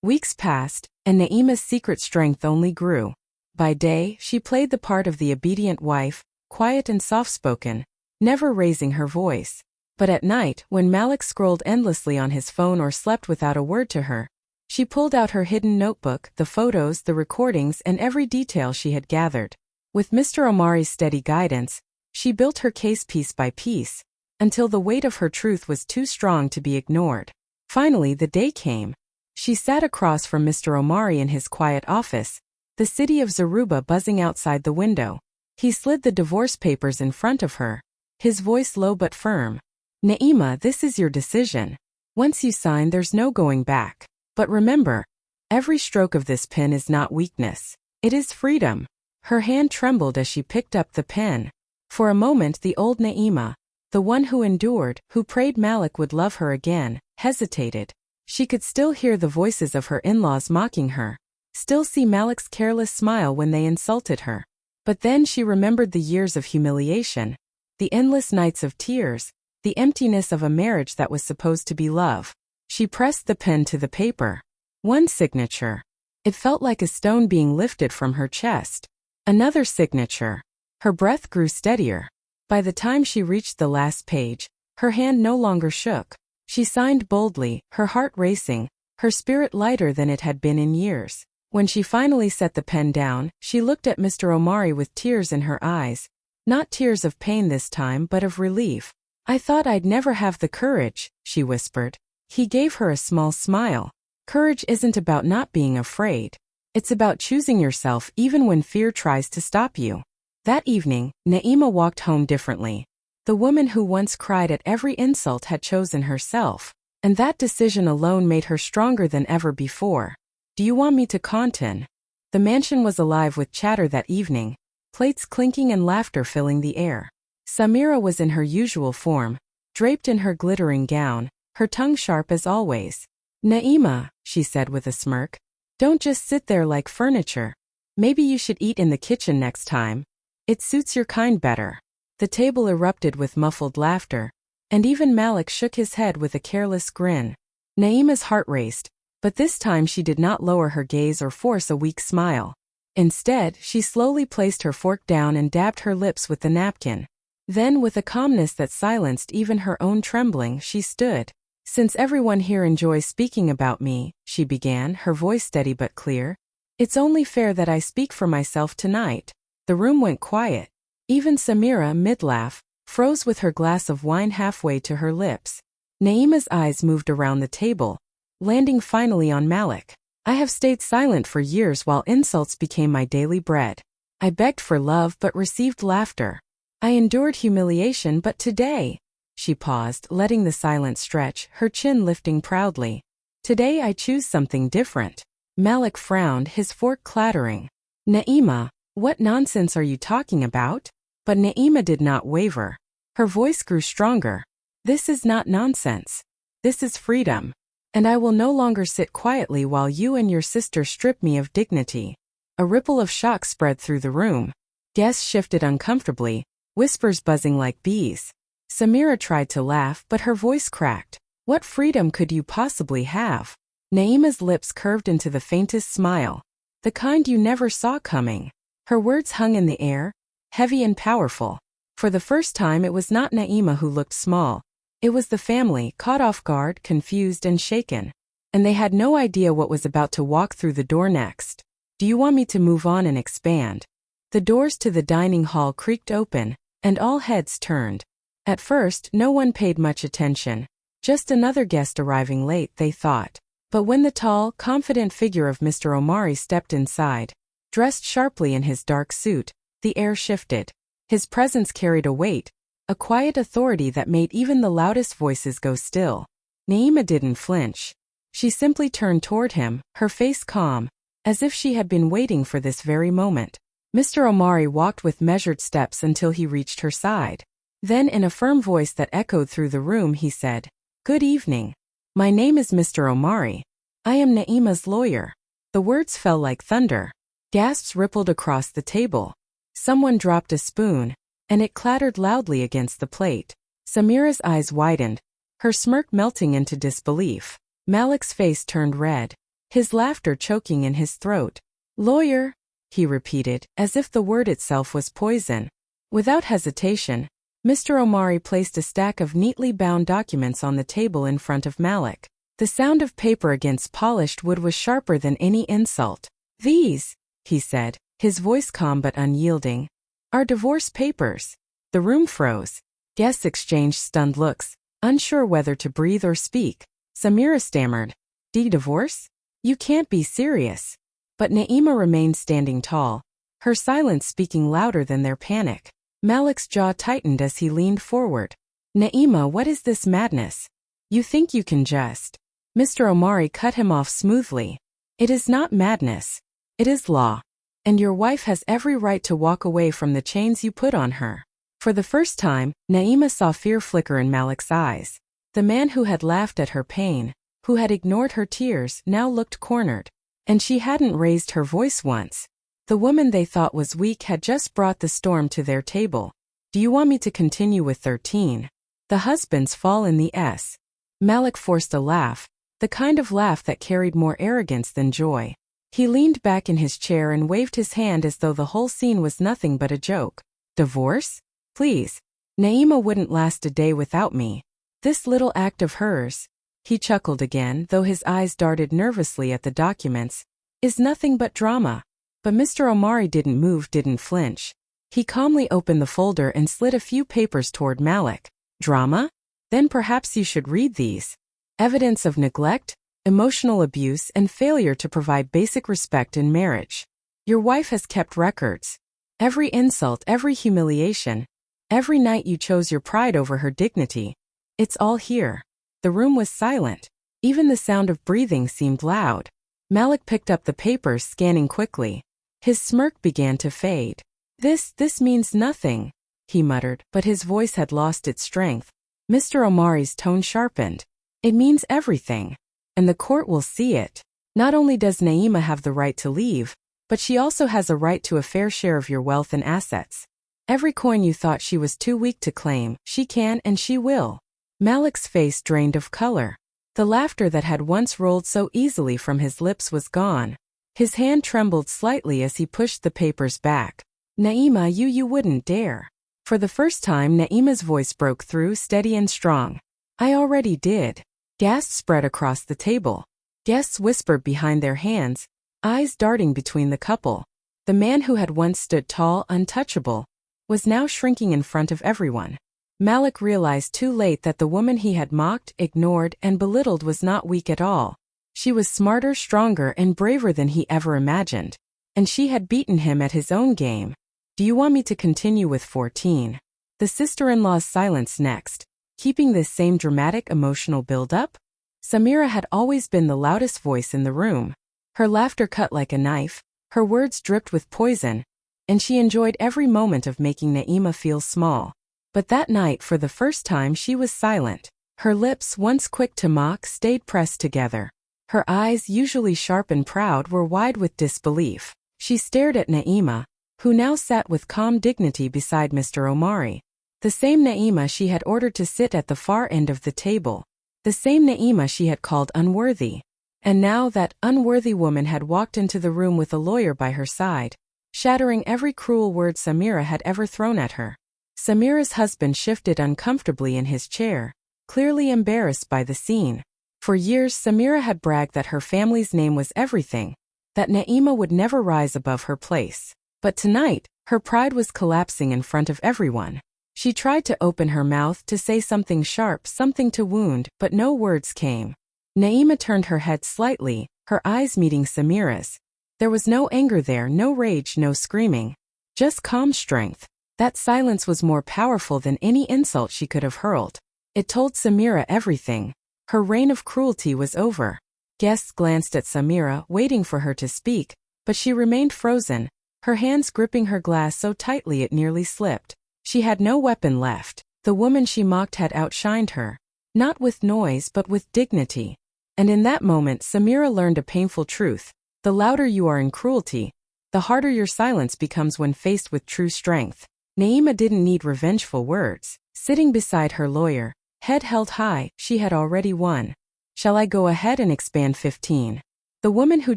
Weeks passed, and Na'ima's secret strength only grew. By day, she played the part of the obedient wife, quiet and soft-spoken, never raising her voice. But at night, when Malik scrolled endlessly on his phone or slept without a word to her, she pulled out her hidden notebook, the photos, the recordings, and every detail she had gathered. With Mr. Omari's steady guidance, she built her case piece by piece, until the weight of her truth was too strong to be ignored. Finally, the day came. She sat across from Mr. Omari in his quiet office, the city of Zaruba buzzing outside the window. He slid the divorce papers in front of her, his voice low but firm. Na'ima, this is your decision. Once you sign, there's no going back. But remember, every stroke of this pen is not weakness. It is freedom. Her hand trembled as she picked up the pen. For a moment the old Na'ima, the one who endured, who prayed Malik would love her again, hesitated. She could still hear the voices of her in-laws mocking her, still see Malik's careless smile when they insulted her. But then she remembered the years of humiliation, the endless nights of tears, the emptiness of a marriage that was supposed to be love. She pressed the pen to the paper. One signature. It felt like a stone being lifted from her chest. Another signature. Her breath grew steadier. By the time she reached the last page, her hand no longer shook. She signed boldly, her heart racing, her spirit lighter than it had been in years. When she finally set the pen down, she looked at Mr. Omari with tears in her eyes. Not tears of pain this time, but of relief. I thought I'd never have the courage, she whispered. He gave her a small smile. Courage isn't about not being afraid. It's about choosing yourself even when fear tries to stop you. That evening, Na'ima walked home differently. The woman who once cried at every insult had chosen herself, and that decision alone made her stronger than ever before. Do you want me to content? The mansion was alive with chatter that evening, plates clinking and laughter filling the air. Samira was in her usual form, draped in her glittering gown, her tongue sharp as always. Na'ima, she said with a smirk, don't just sit there like furniture. Maybe you should eat in the kitchen next time. It suits your kind better. The table erupted with muffled laughter, and even Malik shook his head with a careless grin. Na'ima's heart raced, but this time she did not lower her gaze or force a weak smile. Instead, she slowly placed her fork down and dabbed her lips with the napkin. Then, with a calmness that silenced even her own trembling, she stood. Since everyone here enjoys speaking about me, she began, her voice steady but clear, it's only fair that I speak for myself tonight. The room went quiet. Even Samira, mid-laugh, froze with her glass of wine halfway to her lips. Na'ima's eyes moved around the table, landing finally on Malik. I have stayed silent for years while insults became my daily bread. I begged for love but received laughter. I endured humiliation, but today... She paused, letting the silence stretch, her chin lifting proudly. Today I choose something different. Malik frowned, his fork clattering. Na'ima, what nonsense are you talking about? But Na'ima did not waver. Her voice grew stronger. This is not nonsense. This is freedom. And I will no longer sit quietly while you and your sister strip me of dignity. A ripple of shock spread through the room. Guests shifted uncomfortably, whispers buzzing like bees. Samira tried to laugh, but her voice cracked. What freedom could you possibly have? Na'ima's lips curved into the faintest smile, the kind you never saw coming. Her words hung in the air, heavy and powerful. For the first time it was not Na'ima who looked small. It was the family, caught off guard, confused and shaken. And they had no idea what was about to walk through the door next. Do you want me to move on and expand? The doors to the dining hall creaked open, and all heads turned. At first, no one paid much attention. Just another guest arriving late, they thought. But when the tall, confident figure of Mr. Omari stepped inside, dressed sharply in his dark suit, the air shifted. His presence carried a weight, a quiet authority that made even the loudest voices go still. Na'ima didn't flinch. She simply turned toward him, her face calm, as if she had been waiting for this very moment. Mr. Omari walked with measured steps until he reached her side. Then in a firm voice that echoed through the room he said, "Good evening. My name is Mr. Omari. I am Na'ima's lawyer." The words fell like thunder. Gasps rippled across the table. Someone dropped a spoon, and it clattered loudly against the plate. Samira's eyes widened, her smirk melting into disbelief. Malik's face turned red. his laughter choking in his throat. "Lawyer," he repeated, as if the word itself was poison. Without hesitation, Mr. Omari placed a stack of neatly bound documents on the table in front of Malik. The sound of paper against polished wood was sharper than any insult. "These," he said, his voice calm but unyielding, "are divorce papers." The room froze. Guests exchanged stunned looks, unsure whether to breathe or speak. Samira stammered, "Divorce? You can't be serious." But Naima remained standing tall, her silence speaking louder than their panic. Malik's jaw tightened as he leaned forward. "Naima, what is this madness? You think you can just—" Mr. Omari cut him off smoothly. "It is not madness. It is law. And your wife has every right to walk away from the chains you put on her." For the first time, Naima saw fear flicker in Malik's eyes. The man who had laughed at her pain, who had ignored her tears, now looked cornered. And she hadn't raised her voice once. The woman they thought was weak had just brought the storm to their table. "Do you want me to continue with 13? The husbands fall in the S." Malik forced a laugh, the kind of laugh that carried more arrogance than joy. He leaned back in his chair and waved his hand as though the whole scene was nothing but a joke. "Divorce? Please. Naima wouldn't last a day without me. This little act of hers," he chuckled again, though his eyes darted nervously at the documents, "is nothing but drama." But Mr. Omari didn't move, didn't flinch. He calmly opened the folder and slid a few papers toward Malik. "Drama? Then perhaps you should read these. Evidence of neglect, emotional abuse, and failure to provide basic respect in marriage. Your wife has kept records. Every insult, every humiliation, every night you chose your pride over her dignity. It's all here." The room was silent. Even the sound of breathing seemed loud. Malik picked up the papers, scanning quickly. His smirk began to fade. This means nothing," he muttered, but his voice had lost its strength. Mr. Omari's tone sharpened. "It means everything. And the court will see it. Not only does Naima have the right to leave, but she also has a right to a fair share of your wealth and assets. Every coin you thought she was too weak to claim, she can and she will." Malik's face drained of color. The laughter that had once rolled so easily from his lips was gone. His hand trembled slightly as he pushed the papers back. "Naima, you wouldn't dare." For the first time, Naima's voice broke through, steady and strong. "I already did." Gasps spread across the table. Guests whispered behind their hands, eyes darting between the couple. The man who had once stood tall, untouchable, was now shrinking in front of everyone. Malik realized too late that the woman he had mocked, ignored, and belittled was not weak at all. She was smarter, stronger, and braver than he ever imagined. And she had beaten him at his own game. "Do you want me to continue with 14? The sister-in-law's silence next, keeping this same dramatic emotional build-up. Samira had always been the loudest voice in the room. Her laughter cut like a knife, her words dripped with poison, and she enjoyed every moment of making Naima feel small. But that night, for the first time, she was silent. Her lips, once quick to mock, stayed pressed together. Her eyes, usually sharp and proud, were wide with disbelief. She stared at Naima, who now sat with calm dignity beside Mr. Omari. The same Naima she had ordered to sit at the far end of the table. The same Naima she had called unworthy. And now that unworthy woman had walked into the room with a lawyer by her side, shattering every cruel word Samira had ever thrown at her. Samira's husband shifted uncomfortably in his chair, clearly embarrassed by the scene. For years Samira had bragged that her family's name was everything, that Naima would never rise above her place. But tonight, her pride was collapsing in front of everyone. She tried to open her mouth to say something sharp, something to wound, but no words came. Naima turned her head slightly, her eyes meeting Samira's. There was no anger there, no rage, no screaming. Just calm strength. That silence was more powerful than any insult she could have hurled. It told Samira everything. Her reign of cruelty was over. Guests glanced at Samira, waiting for her to speak, but she remained frozen, her hands gripping her glass so tightly it nearly slipped. She had no weapon left. The woman she mocked had outshined her. Not with noise, but with dignity. And in that moment, Samira learned a painful truth. The louder you are in cruelty, the harder your silence becomes when faced with true strength. Naima didn't need revengeful words. Sitting beside her lawyer, head held high, she had already won. "Shall I go ahead and expand 15? The woman who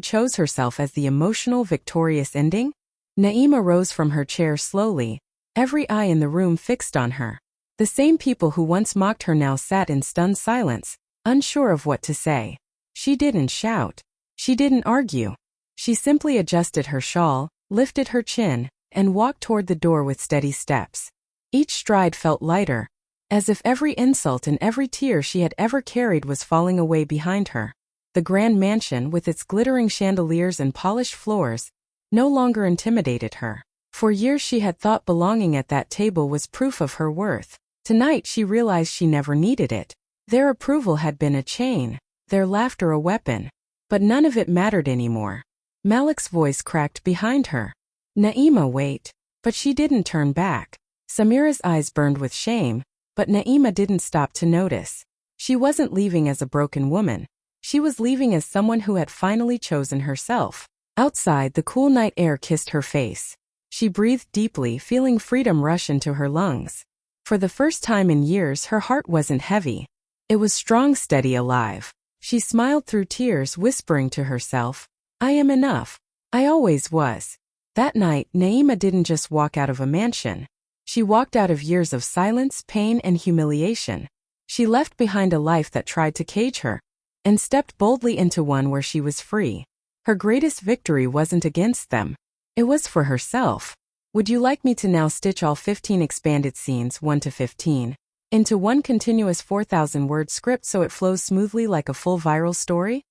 chose herself as the emotional victorious ending? Naima rose from her chair slowly, every eye in the room fixed on her. The same people who once mocked her now sat in stunned silence, unsure of what to say. She didn't shout. She didn't argue. She simply adjusted her shawl, lifted her chin, and walked toward the door with steady steps. Each stride felt lighter, as if every insult and every tear she had ever carried was falling away behind her. The grand mansion, with its glittering chandeliers and polished floors, no longer intimidated her. For years she had thought belonging at that table was proof of her worth. Tonight she realized she never needed it. Their approval had been a chain, their laughter a weapon. But none of it mattered anymore. Malik's voice cracked behind her. Naima, wait. But she didn't turn back. Samira's eyes burned with shame, but Naima didn't stop to notice. She wasn't leaving as a broken woman. She was leaving as someone who had finally chosen herself. Outside, the cool night air kissed her face. She breathed deeply, feeling freedom rush into her lungs. For the first time in years, her heart wasn't heavy. It was strong, steady, alive. She smiled through tears, whispering to herself, I am enough. I always was. That night, Naima didn't just walk out of a mansion. She walked out of years of silence, pain, and humiliation. She left behind a life that tried to cage her, and stepped boldly into one where she was free. Her greatest victory wasn't against them. It was for herself. Would you like me to now stitch all 15 expanded scenes 1 to 15 into one continuous 4,000-word script so it flows smoothly like a full viral story?